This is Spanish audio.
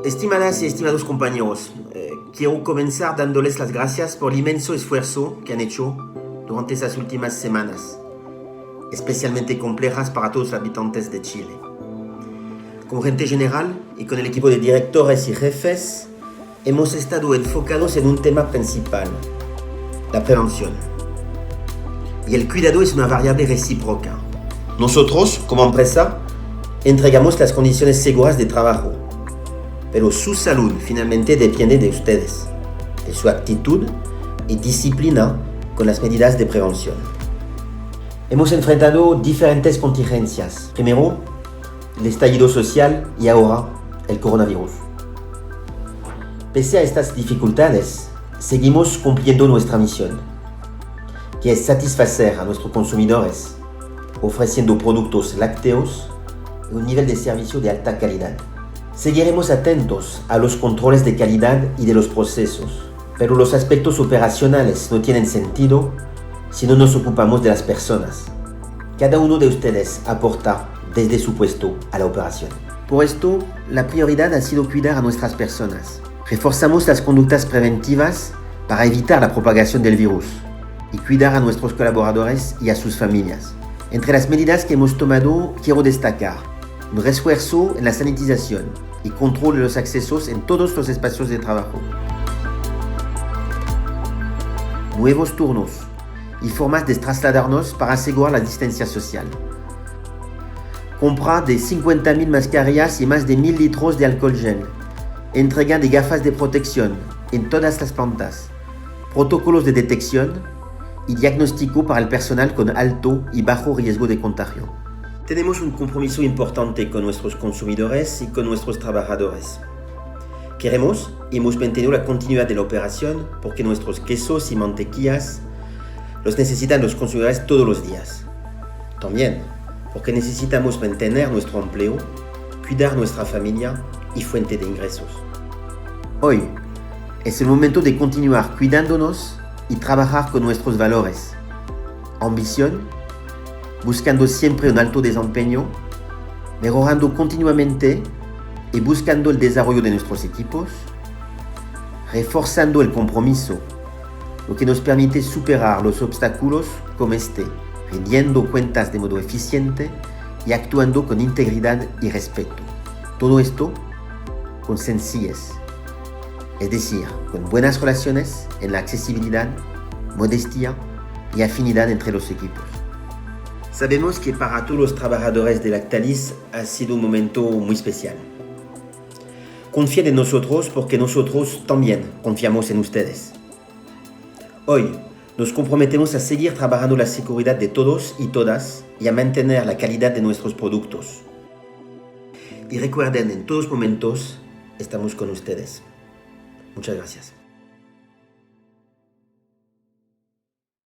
Estimadas y estimados compañeros, quiero comenzar dándoles las gracias por el inmenso esfuerzo que han hecho durante esas últimas semanas, especialmente complejas para todos los habitantes de Chile. Como gerente general y con el equipo de directores y jefes, hemos estado enfocados en un tema principal, la prevención. Y el cuidado es una variable recíproca. Nosotros, como empresa, entregamos las condiciones seguras de trabajo, pero su salud finalmente depende de ustedes, de su actitud y disciplina con las medidas de prevención. Hemos enfrentado diferentes contingencias. Primero, el estallido social y ahora el coronavirus. Pese a estas dificultades, seguimos cumpliendo nuestra misión, que es satisfacer a nuestros consumidores, ofreciendo productos lácteos y un nivel de servicio de alta calidad. Seguiremos atentos a los controles de calidad y de los procesos, pero los aspectos operacionales no tienen sentido si no nos ocupamos de las personas. Cada uno de ustedes aporta desde su puesto a la operación. Por esto, la prioridad ha sido cuidar a nuestras personas. Reforzamos las conductas preventivas para evitar la propagación del virus y cuidar a nuestros colaboradores y a sus familias. Entre las medidas que hemos tomado, quiero destacar un refuerzo en la sanitización y control de los accesos en todos los espacios de trabajo. Nuevos turnos y formas de trasladarnos para asegurar la distancia social. Compra de 50.000 mascarillas y más de 1.000 litros de alcohol gel. Entrega de gafas de protección en todas las plantas. Protocolos de detección y diagnóstico para el personal con alto y bajo riesgo de contagio. Tenemos un compromiso importante con nuestros consumidores y con nuestros trabajadores. Queremos y hemos mantenido la continuidad de la operación porque nuestros quesos y mantequillas los necesitan los consumidores todos los días. También porque necesitamos mantener nuestro empleo, cuidar nuestra familia y fuente de ingresos. Hoy es el momento de continuar cuidándonos y trabajar con nuestros valores. Ambición, buscando siempre un alto desempeño, mejorando continuamente y buscando el desarrollo de nuestros equipos, reforzando el compromiso, lo que nos permite superar los obstáculos como este, rindiendo cuentas de modo eficiente y actuando con integridad y respeto. Todo esto con sencillez, es decir, con buenas relaciones en la accesibilidad, modestia y afinidad entre los equipos. Sabemos que para todos los trabajadores de Lactalis ha sido un momento muy especial. Confíen en nosotros porque nosotros también confiamos en ustedes. Hoy nos comprometemos a seguir trabajando la seguridad de todos y todas y a mantener la calidad de nuestros productos. Y recuerden, en todos momentos estamos con ustedes. Muchas gracias.